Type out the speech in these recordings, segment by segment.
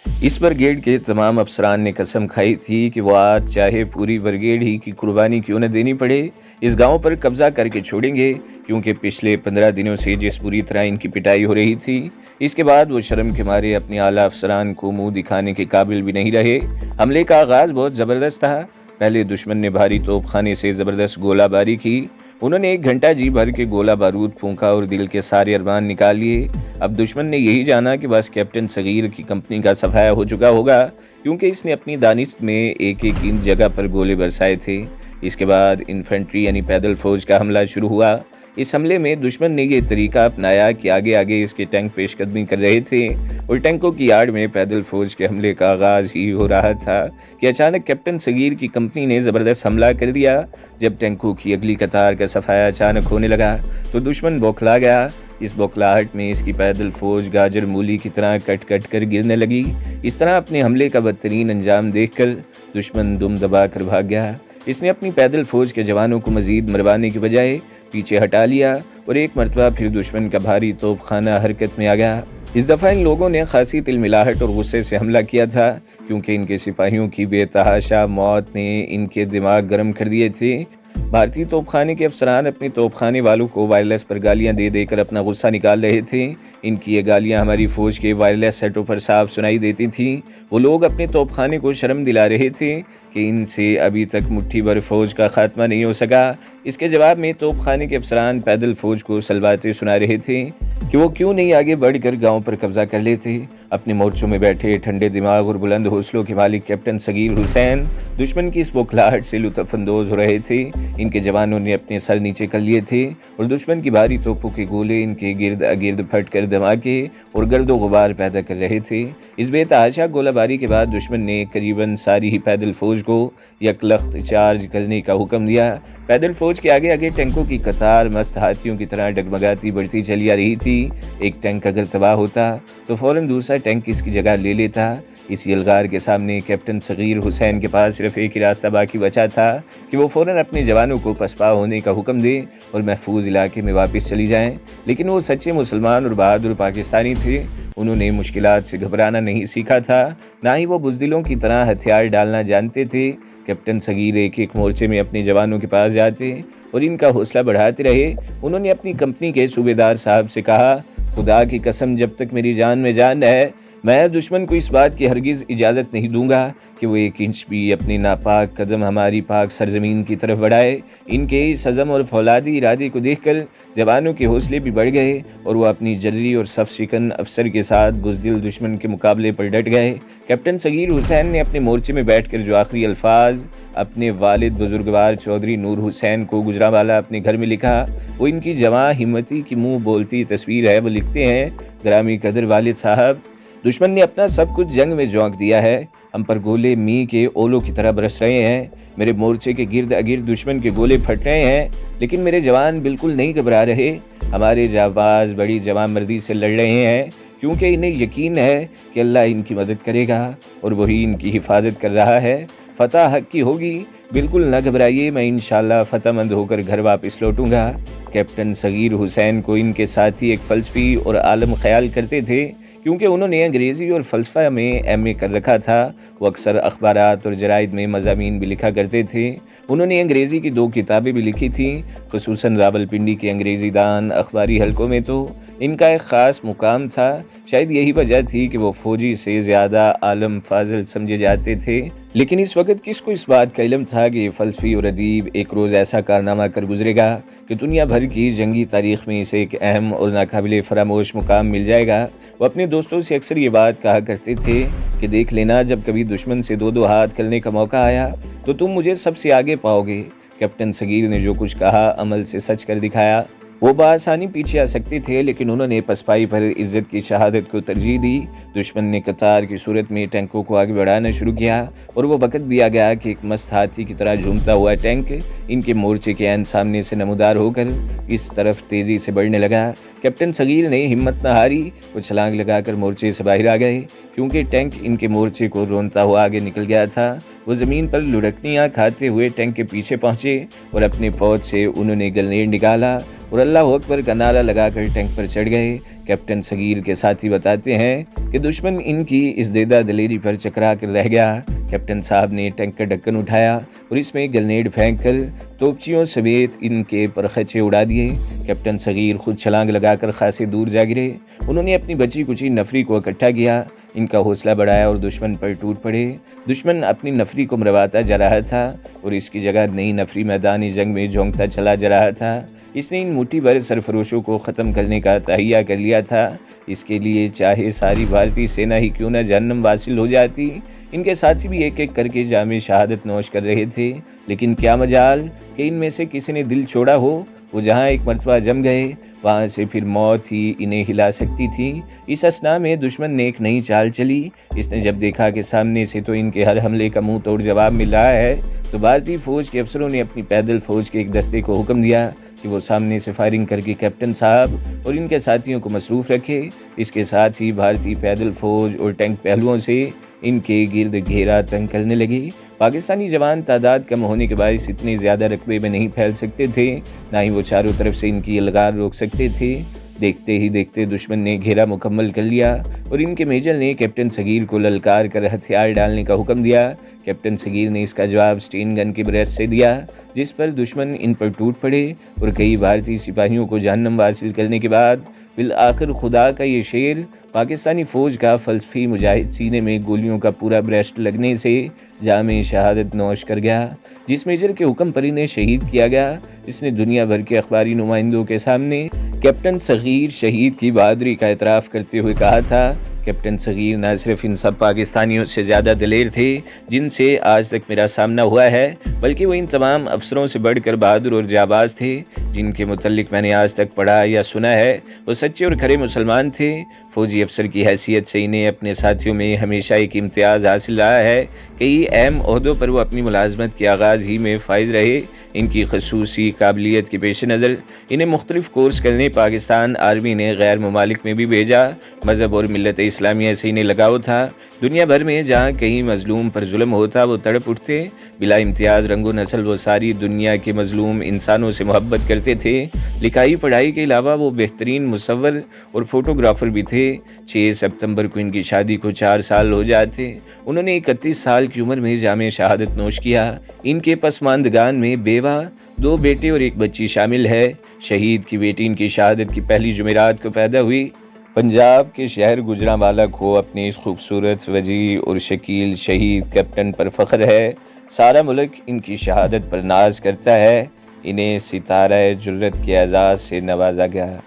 इस ब्रिगेड के तमाम अफसरान ने कसम खाई थी कि वो आज चाहे पूरी ब्रिगेड ही की कुर्बानी क्यों न देनी पड़े, इस गांव पर कब्जा करके छोड़ेंगे, क्योंकि पिछले 15 दिनों से जिस बुरी तरह इनकी पिटाई हो रही थी, इसके बाद वो शर्म के मारे अपने आला अफसरान को मुंह दिखाने के काबिल भी नहीं रहे। हमले का आगाज बहुत ज़बरदस्त था। पहले दुश्मन ने भारी तोपखाने से ज़बरदस्त गोलाबारी की। उन्होंने 1 घंटा जी भर के गोला बारूद फूंका और दिल के सारे अरमान निकाल लिए। अब दुश्मन ने यही जाना कि बस कैप्टन सगीर की कंपनी का सफाया हो चुका होगा, क्योंकि इसने अपनी दानिश में एक एक इंच जगह पर गोले बरसाए थे। इसके बाद इन्फेंट्री यानी पैदल फौज का हमला शुरू हुआ। इस हमले में दुश्मन ने ये तरीका अपनाया कि आगे आगे इसके टैंक पेशकदमी कर रहे थे और टैंकों की आड़ में पैदल फौज के हमले का आगाज ही हो रहा था कि अचानक कैप्टन सगीर की कंपनी ने ज़बरदस्त हमला कर दिया। जब टैंकों की अगली कतार का सफाया अचानक होने लगा तो दुश्मन बौखला गया। इस बौखलाहट में इसकी पैदल फौज गाजर मूली की तरह कट कट कर गिरने लगी। इस तरह अपने हमले का बदतरीन अंजाम देखकर दुश्मन दुम दबा कर भाग गया। इसने अपनी पैदल फौज के जवानों को मजीद मरवाने की बजाय पीछे हटा लिया और एक मरतबा फिर दुश्मन का भारी तोपखाना हरकत में आ गया। इस दफ़ा इन लोगों ने खासी तिलमिलाहट और गुस्से से हमला किया था, क्योंकि इनके सिपाहियों की बेतहाशा मौत ने इनके दिमाग गर्म कर दिए थे। भारतीय तोपखाने के अफसरान अपने तोपखाने वालों को वायरलेस पर गालियां दे देकर अपना गुस्सा निकाल रहे थे। इनकी ये गालियां हमारी फ़ौज के वायरलेस सेटों पर साफ सुनाई देती थीं। वो लोग अपने तोपखाने को शर्म दिला रहे थे कि इनसे अभी तक मुट्ठी भर फ़ौज का खात्मा नहीं हो सका। इसके जवाब में तोपखाने के अफसरान पैदल फ़ौज को सलवातें सुना रहे थे कि वो क्यों नहीं आगे बढ़कर गांव पर कब्जा कर लेते। अपने मोर्चों में बैठे ठंडे दिमाग और बुलंद हौसलों के मालिक कैप्टन सगीर हुसैन दुश्मन की इस बौखलाहट से लुत्फ़अंदोज़ हो रहे थे। इनके जवानों ने अपने सर नीचे कर लिए थे और दुश्मन की भारी तोपों के गोले इनके गिर्द अगिर्द फट कर धमाके और गर्दो गुबार पैदा कर रहे थे। इस बेतहाशा गोलाबारी के बाद दुश्मन ने करीबन सारी ही पैदल फौज को यकलख्त चार्ज करने का हुक्म दिया। पैदल फौज के आगे आगे टैंकों की कतार मस्त हाथियों की तरह डगमगाती बढ़ती चली आ रही थी। एक टैंक अगर तबाह होता तो फौरन दूसरा टैंक इसकी जगह ले लेता। इस यलगार के सामने कैप्टन सगीर हुसैन के पास सिर्फ एक ही रास्ता बाकी बचा था कि वो फौरन अपने जवानों को पसपा होने का हुक्म दे और महफूज इलाके में वापस चली जाएं। लेकिन वो सच्चे मुसलमान और बहादुर पाकिस्तानी थे। उन्होंने मुश्किलात से घबराना नहीं सीखा था, ना ही वो बुज़दिलों की तरह हथियार डालना जानते थे। कैप्टन सगीर एक एक मोर्चे में अपने जवानों के पास जाते और इनका हौसला बढ़ाते रहे। उन्होंने अपनी कंपनी के सूबेदार साहब से कहा, खुदा की कसम, जब तक मेरी जान में जान है, मैं दुश्मन को इस बात की हरगिज़ इजाज़त नहीं दूंगा कि वो एक इंच भी अपनी नापाक कदम हमारी पाक सरजमीन की तरफ बढ़ाए। इनके इस अज़म और फौलादी इरादे को देखकर जवानों के हौसले भी बढ़ गए और वो अपनी जर्री और सफ शिकन अफसर के साथ बुज़दिल दुश्मन के मुकाबले पर डट गए। कैप्टन सगीर हुसैन ने अपने मोर्चे में बैठकर जो आखिरी अल्फाज अपने वालिद बुजुर्गवार चौधरी नूर हुसैन को गुजरावाला अपने घर में लिखा, वो इनकी जवां हिम्मती की मुँह बोलती तस्वीर है। वो लिखते हैं, ग्रामी कदर वालिद साहब, दुश्मन ने अपना सब कुछ जंग में झोंक दिया है। हम पर गोले मी के ओलों की तरह बरस रहे हैं। मेरे मोर्चे के गिर्द अगिर्द दुश्मन के गोले फट रहे हैं, लेकिन मेरे जवान बिल्कुल नहीं घबरा रहे। हमारे जाबाज बड़ी जवानमर्दी से लड़ रहे हैं, क्योंकि इन्हें यकीन है कि अल्लाह इनकी मदद करेगा और वही इनकी हिफाजत कर रहा है। फतह हक की होगी, बिल्कुल न घबराइए, मैं इंशाल्लाह फतहमंद होकर घर वापस लौटूंगा। कैप्टन सगीर हुसैन को इनके साथी एक फ़लसफ़ी और आलम ख्याल करते थे, क्योंकि उन्होंने अंग्रेज़ी और फ़लसफ़ा में एमए कर रखा था। वो अक्सर अखबारात और जराइद में मज़ामीन भी लिखा करते थे। उन्होंने अंग्रेज़ी की 2 किताबें भी लिखी थीं, खुसूसन रावलपिंडी के अंग्रेज़ी दान अखबारी हलकों में तो इनका एक ख़ास मुकाम था। शायद यही वजह थी कि वो फ़ौजी से ज़्यादा आलम फाजिल समझे जाते थे। लेकिन इस वक्त किसको इस बात का इल्म था कि ये फ़लसफ़ी और अदीब एक रोज़ ऐसा कारनामा कर गुजरेगा कि दुनिया भर की जंगी तारीख़ में इसे एक अहम और नाकाबिले फरामोश मुकाम मिल जाएगा। वो अपने दोस्तों से अक्सर ये बात कहा करते थे कि देख लेना, जब कभी दुश्मन से 2-2 हाथ करने का मौका आया तो तुम मुझे सबसे आगे पाओगे। कैप्टन सगीर ने जो कुछ कहा अमल से सच कर दिखाया। वो बआसानी पीछे आ सकते थे, लेकिन उन्होंने पसपाई पर इज्जत की शहादत को तरजीह दी। दुश्मन ने कतार की सूरत में टैंकों को आगे बढ़ाना शुरू किया और वो वक्त भी आ गया कि एक मस्त हाथी की तरह झूमता हुआ टैंक इनके मोर्चे के ऐन सामने से नमूदार होकर इस तरफ तेज़ी से बढ़ने लगा। कैप्टन सगीर ने हिम्मत न हारी, वो छलांग लगाकर मोर्चे से बाहर आ गए, क्योंकि टैंक इनके मोर्चे को रोनता हुआ आगे निकल गया था। वो ज़मीन पर लुढ़कनियाँ खाते हुए टैंक के पीछे पहुँचे और अपने पौध से उन्होंने ग्रेनेड निकाला और अल्लाह अकबर का नारा लगाकर टैंक पर चढ़ गए। कैप्टन सगीर के साथी बताते हैं कि दुश्मन इनकी इस देदा दलेरी पर चकरा कर रह गया। कैप्टन साहब ने टैंक का ढक्कन उठाया और इसमें ग्रेनेड फेंक कर तोपचियों समेत इनके परखचे उड़ा दिए। कैप्टन सगीर खुद छलांग लगाकर खासे दूर जा गिरे। उन्होंने अपनी बची कुची नफरी को इकट्ठा किया, इनका हौसला बढ़ाया और दुश्मन पर टूट पड़े। दुश्मन अपनी नफरी को मरवाता जा रहा था और इसकी जगह नई नफरी मैदानी जंग में झोंकता चला जा रहा था। इसने इन मुट्ठी भर सरफरोशों को ख़त्म करने का तहैया कर लिया था। इसके लिए चाहे सारी भारतीय सेना ही क्यों न जहन्नम वासिल हो जाती। इनके साथी भी एक एक करके जामे शहादत नोश कर रहे थे, लेकिन क्या मजाल कि इनमें से किसी ने दिल छोड़ा हो। वो जहाँ एक मरतबा जम गए वहाँ से फिर मौत ही इन्हें हिला सकती थी। इस असना में दुश्मन ने एक नई चाल चली। इसने जब देखा कि सामने से तो इनके हर हमले का मुंह तोड़ जवाब मिल रहा है, तो भारतीय फौज के अफसरों ने अपनी पैदल फौज के एक दस्ते को हुक्म दिया कि वो सामने से फायरिंग करके कैप्टन साहब और इनके साथियों को मसरूफ़ रखे। इसके साथ ही भारतीय पैदल फौज और टैंक पहलुओं से इनके गिर्द घेरा तंग करने लगे। पाकिस्तानी जवान तादाद कम होने के बायस इतने ज़्यादा रकबे में नहीं फैल सकते थे, ना ही वो चारों तरफ से इनकी अलगार रोक सकते थे। देखते ही देखते दुश्मन ने घेरा मुकम्मल कर लिया और इनके मेजर ने कैप्टन सगीर को ललकार कर हथियार डालने का हुक्म दिया। कैप्टन सगीर ने इसका जवाब स्टेन गन के ब्रेस्ट से दिया, जिस पर दुश्मन इन पर टूट पड़े और कई भारतीय सिपाहियों को जहन्नम हासिल करने के बाद बिल आखिर खुदा का ये शेर पाकिस्तानी फ़ौज का फ़लसफ़ी मुजाहिद सीने में गोलियों का पूरा ब्रेस्ट लगने से जामे शहादत नोश कर गया। जिस मेजर के हुक्म पर इन्हें शहीद किया गया, इसने दुनिया भर के अखबारी नुमाइंदों के सामने कैप्टन सगीर शहीद की बहादुरी का एतराफ़ करते हुए कहा था। कैप्टन सगीर न सिर्फ इन सब पाकिस्तानियों से ज़्यादा दिलेर थे जिनसे आज तक मेरा सामना हुआ है, बल्कि वो इन तमाम अफसरों से बढ़कर बहादुर और जाबाज थे जिनके मुतल्लिक मैंने आज तक पढ़ा या सुना है। वो सच्चे और खरे मुसलमान थे। फौजी अफसर की हैसियत से इन्हें अपने साथियों में हमेशा एक इम्तियाज़ हासिल रहा है। कई अहम ओहदों पर वो अपनी मुलाजमत के आगाज़ ही में फ़ाइज़ रहे। इनकी खसूसी काबिलियत के पेश नज़र इन्हें मुख्तलिफ कोर्स करने पाकिस्तान आर्मी ने गैर ममालिक में भी भेजा। मज़हब और मिल्लत इस्लामिया से इन्हें लगाव था। दुनिया भर में जहाँ कहीं मजलूम पर जुल्म होता वो तड़प उठते। बिला इम्तियाज़ रंगो नस्ल वो सारी दुनिया के मजलूम इंसानों से मोहब्बत करते थे। लिखाई पढ़ाई के अलावा वो बेहतरीन मुसव्वर और फोटोग्राफर भी थे। 6 सितंबर को इनकी शादी को 4 साल हो जाते। उन्होंने 31 साल की उम्र में जामे शहादत नोश किया। इनके पसमानदगान में बेवा, 2 बेटे और 1 बच्ची शामिल है। शहीद की बेटी इनकी शहादत की पहली जुमेरात को पैदा हुई। पंजाब के शहर गुजरांवाला को अपने इस खूबसूरत वजी और शकील शहीद कैप्टन पर फ़ख्र है। सारा मुल्क इनकी शहादत पर नाज करता है। इन्हें सितारा जुर्रत के एजाज़ से नवाजा गया।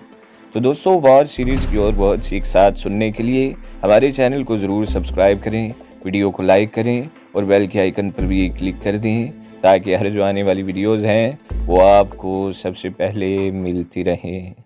तो दोस्तों, वॉर सीरीज़ की और बहुत सी एक साथ सुनने के लिए हमारे चैनल को ज़रूर सब्सक्राइब करें, वीडियो को लाइक करें और बेल के आइकन पर भी क्लिक कर दें, ताकि हर जो आने वाली वीडियोज़ हैं वो आपको सबसे पहले मिलती रहें।